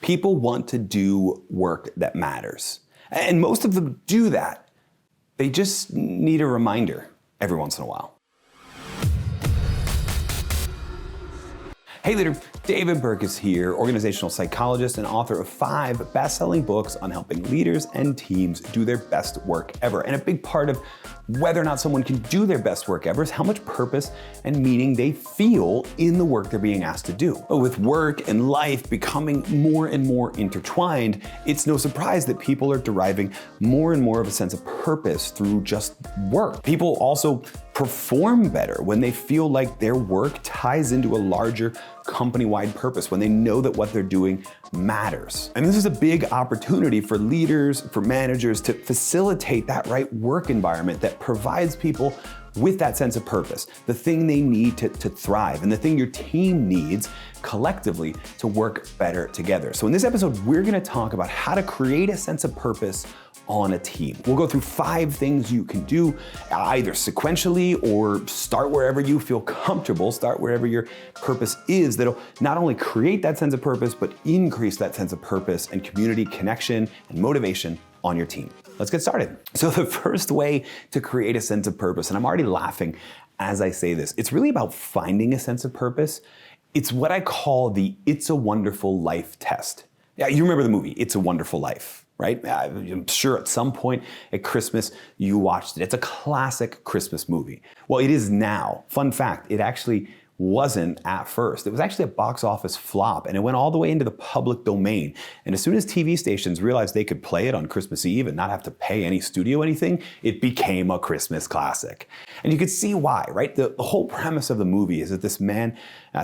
People want to do work that matters. And most of them do that. They just need a reminder every once in a while. Hey leader, David Burkus here, organizational psychologist and author of 5 best-selling books on helping leaders and teams do their best work ever. And a big part of whether or not someone can do their best work ever is how much purpose and meaning they feel in the work they're being asked to do. But with work and life becoming more and more intertwined, it's no surprise that people are deriving more and more of a sense of purpose through just work. People also perform better when they feel like their work ties into a larger company-wide purpose, when they know that what they're doing matters. And this is a big opportunity for leaders, for managers to facilitate that right work environment that provides people with that sense of purpose, the thing they need to thrive, and the thing your team needs collectively to work better together. So in this episode, we're gonna talk about how to create a sense of purpose on a team. We'll go through 5 things you can do, either sequentially or start wherever you feel comfortable, start wherever your purpose is, that'll not only create that sense of purpose, but increase that sense of purpose and community connection and motivation on your team. Let's get started. So the first way to create a sense of purpose, and I'm already laughing as I say this, it's really about finding a sense of purpose. It's what I call the It's a Wonderful Life test. Yeah, you remember the movie, It's a Wonderful Life, right? I'm sure at some point at Christmas you watched it. It's a classic Christmas movie. Well, it is now. Fun fact, it actually wasn't at first. It was actually a box office flop, and it went all the way into the public domain. And as soon as TV stations realized they could play it on Christmas Eve and not have to pay any studio anything, it became a Christmas classic. And you could see why, right? The whole premise of the movie is that this man,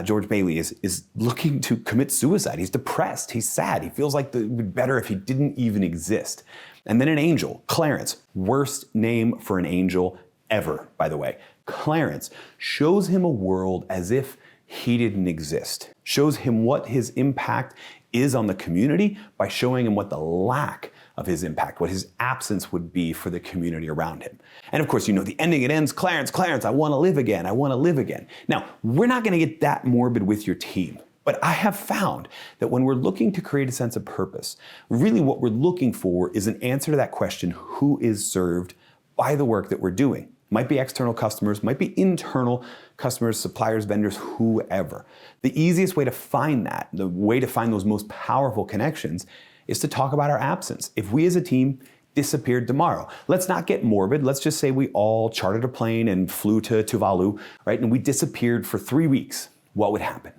George Bailey, is looking to commit suicide. He's depressed, he's sad, he feels like it would be better if he didn't even exist. And then an angel, Clarence, worst name for an angel ever, by the way. Clarence shows him a world as if he didn't exist, shows him what his impact is on the community by showing him what the lack of his impact, what his absence would be for the community around him. And of course, you know the ending, it ends, Clarence, I want to live again, I want to live again. Now, we're not going to get that morbid with your team, but I have found that when we're looking to create a sense of purpose, really what we're looking for is an answer to that question, who is served by the work that we're doing? Might be external customers, might be internal customers, suppliers, vendors, whoever. The easiest way to find that, the way to find those most powerful connections, is to talk about our absence. If we as a team disappeared tomorrow, let's not get morbid. Let's just say we all chartered a plane and flew to Tuvalu, right? And we disappeared for 3 weeks. What would happen?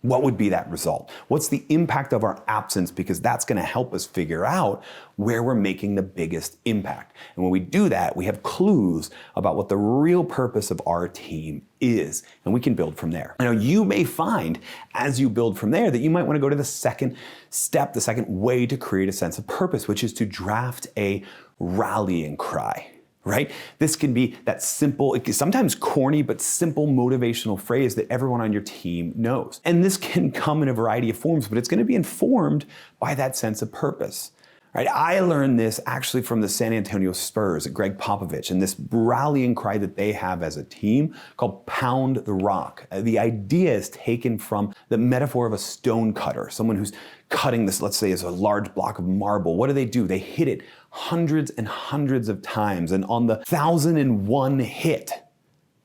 What would be that result? What's the impact of our absence? Because that's going to help us figure out where we're making the biggest impact. And when we do that, we have clues about what the real purpose of our team is, and we can build from there. Now, you may find as you build from there that you might want to go to the second step, the second way to create a sense of purpose, which is to draft a rallying cry. Right? This can be that simple, sometimes corny, but simple motivational phrase that everyone on your team knows. And this can come in a variety of forms, but it's going to be informed by that sense of purpose. Right? I learned this actually from the San Antonio Spurs, Greg Popovich, and this rallying cry that they have as a team called Pound the Rock. The idea is taken from the metaphor of a stone cutter, someone who's cutting this, let's say, as a large block of marble. What do? They hit it hundreds and hundreds of times, and on the 1,001 hit,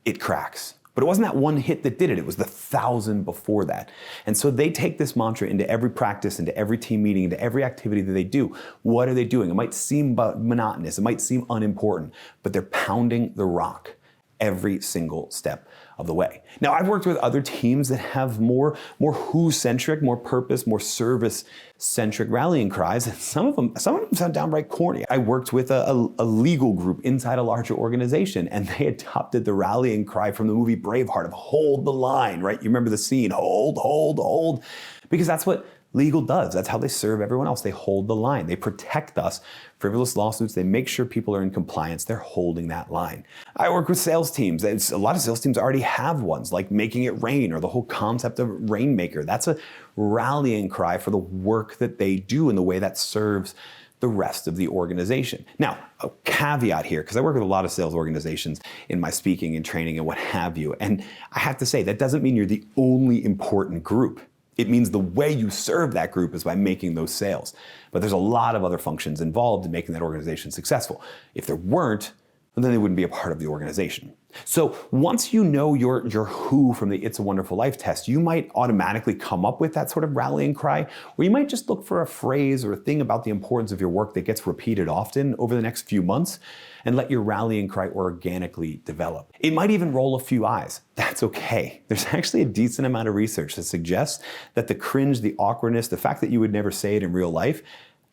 it cracks. But it wasn't that one hit that did it, it was the 1,000 before that. And so they take this mantra into every practice, into every team meeting, into every activity that they do. What are they doing? It might seem monotonous, it might seem unimportant, but they're pounding the rock every single step of the way. Now, I've worked with other teams that have more who-centric, more purpose, more service-centric rallying cries, and some of them sound downright corny. I worked with a legal group inside a larger organization, and they adopted the rallying cry from the movie Braveheart of hold the line, right? You remember the scene, hold, hold, hold, because that's what legal does. That's how they serve everyone else. They hold the line. They protect us. Frivolous lawsuits, they make sure people are in compliance. They're holding that line. I work with sales teams. A lot of sales teams already have ones, like making it rain or the whole concept of Rainmaker. That's a rallying cry for the work that they do and the way that serves the rest of the organization. Now, a caveat here, because I work with a lot of sales organizations in my speaking and training and what have you, and I have to say, that doesn't mean you're the only important group It means the way you serve that group is by making those sales. But there's a lot of other functions involved in making that organization successful. If there weren't, then they wouldn't be a part of the organization. So once you know your who from the It's a Wonderful Life test, you might automatically come up with that sort of rallying cry, or you might just look for a phrase or a thing about the importance of your work that gets repeated often over the next few months and let your rallying cry organically develop. It might even roll a few eyes. That's okay. There's actually a decent amount of research that suggests that the cringe, the awkwardness, the fact that you would never say it in real life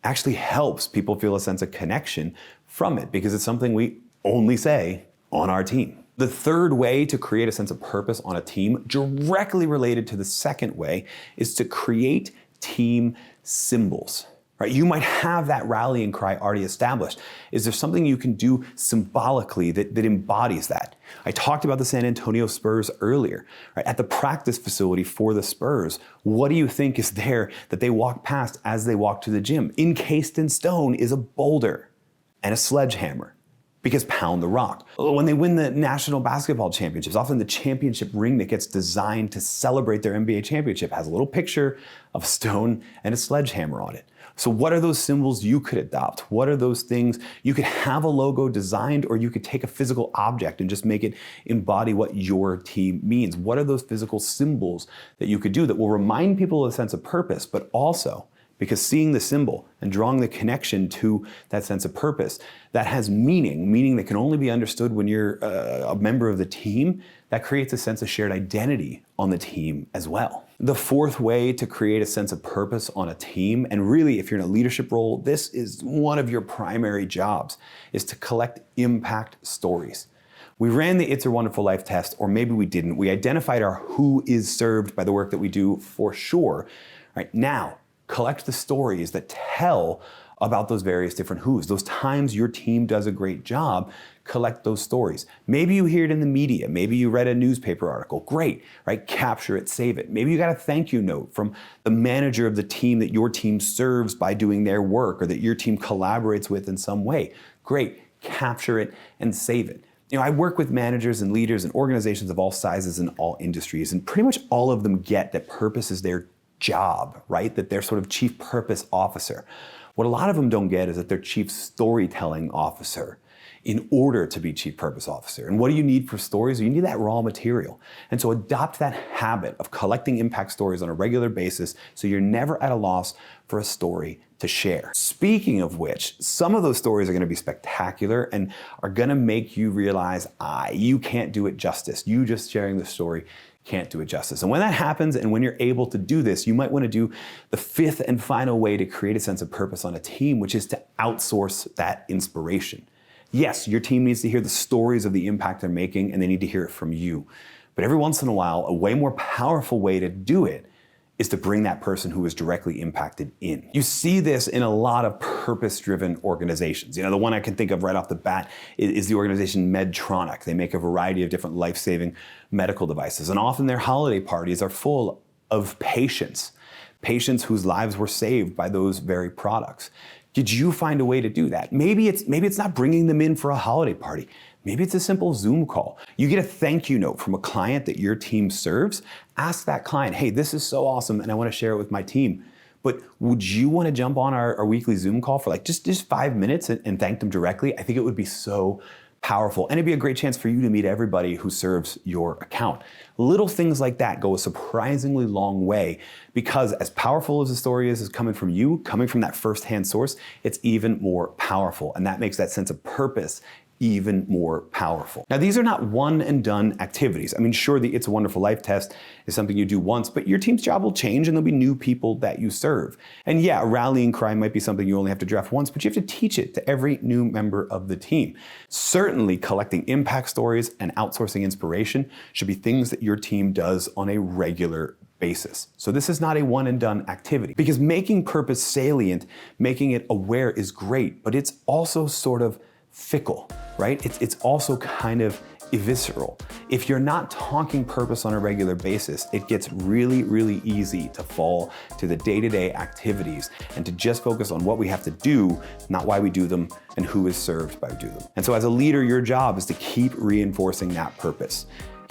actually helps people feel a sense of connection from it because it's something we only say on our team. The third way to create a sense of purpose on a team, directly related to the second way, is to create team symbols. Right? You might have that rallying cry already established. Is there something you can do symbolically that embodies that? I talked about the San Antonio Spurs earlier. Right? At the practice facility for the Spurs, what do you think is there that they walk past as they walk to the gym? Encased in stone is a boulder and a sledgehammer. Because pound the rock. When they win the national basketball championships, often the championship ring that gets designed to celebrate their NBA championship has a little picture of a stone and a sledgehammer on it. So what are those symbols you could adopt? What are those things? You could have a logo designed, or you could take a physical object and just make it embody what your team means. What are those physical symbols that you could do that will remind people of a sense of purpose, but also, because seeing the symbol and drawing the connection to that sense of purpose, that has meaning that can only be understood when you're a member of the team, that creates a sense of shared identity on the team as well. The fourth way to create a sense of purpose on a team, and really if you're in a leadership role, this is one of your primary jobs, is to collect impact stories. We ran the It's a Wonderful Life test, or maybe we didn't. We identified our who is served by the work that we do for sure. Right now, collect the stories that tell about those various different who's. Those times your team does a great job, collect those stories. Maybe you hear it in the media. Maybe you read a newspaper article. Great, right? Capture it, save it. Maybe you got a thank you note from the manager of the team that your team serves by doing their work or that your team collaborates with in some way. Great, capture it and save it. You know, I work with managers and leaders and organizations of all sizes and all industries, and pretty much all of them get that purpose is their job, right? That they're sort of chief purpose officer. What a lot of them don't get is that they're chief storytelling officer in order to be chief purpose officer. And what do you need for stories? You need that raw material. And so adopt that habit of collecting impact stories on a regular basis so you're never at a loss for a story to share. Speaking of which, some of those stories are going to be spectacular and are going to make you realize, you can't do it justice. You just sharing the story can't do it justice. And when that happens, and when you're able to do this, you might want to do the fifth and final way to create a sense of purpose on a team, which is to outsource that inspiration. Yes, your team needs to hear the stories of the impact they're making, and they need to hear it from you. But every once in a while, a way more powerful way to do it is to bring that person who is directly impacted in. You see this in a lot of purpose-driven organizations. You know, the one I can think of right off the bat is the organization Medtronic. They make a variety of different life-saving medical devices, and often their holiday parties are full of patients whose lives were saved by those very products. Did you find a way to do that? Maybe it's not bringing them in for a holiday party. Maybe it's a simple Zoom call. You get a thank you note from a client that your team serves. Ask that client, hey, this is so awesome and I want to share it with my team. But would you want to jump on our weekly Zoom call for like just 5 minutes and thank them directly? I think it would be so powerful. And it'd be a great chance for you to meet everybody who serves your account. Little things like that go a surprisingly long way because as powerful as the story is coming from you, coming from that firsthand source, it's even more powerful. And that makes that sense of purpose even more powerful. Now, these are not one and done activities. I mean, sure, the It's a Wonderful Life test is something you do once, but your team's job will change and there'll be new people that you serve. And yeah, a rallying cry might be something you only have to draft once, but you have to teach it to every new member of the team. Certainly, collecting impact stories and outsourcing inspiration should be things that your team does on a regular basis. So this is not a one and done activity because making purpose salient, making it aware is great, but it's also sort of fickle, right? It's also kind of visceral. If you're not talking purpose on a regular basis, it gets really, really easy to fall to the day-to-day activities and to just focus on what we have to do, not why we do them and who is served by do them. And so as a leader, your job is to keep reinforcing that purpose.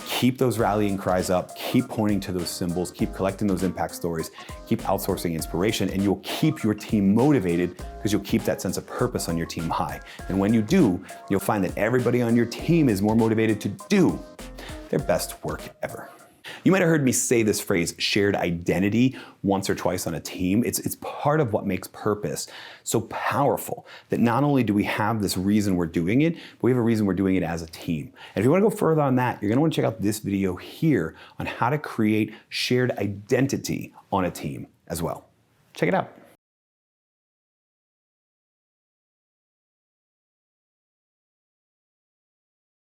Keep those rallying cries up, keep pointing to those symbols, keep collecting those impact stories, keep outsourcing inspiration, and you'll keep your team motivated because you'll keep that sense of purpose on your team high. And when you do, you'll find that everybody on your team is more motivated to do their best work ever. You might have heard me say this phrase, shared identity, once or twice on a team. It's part of what makes purpose so powerful, that not only do we have this reason we're doing it, but we have a reason we're doing it as a team. And if you want to go further on that, you're going to want to check out this video here on how to create shared identity on a team as well. Check it out.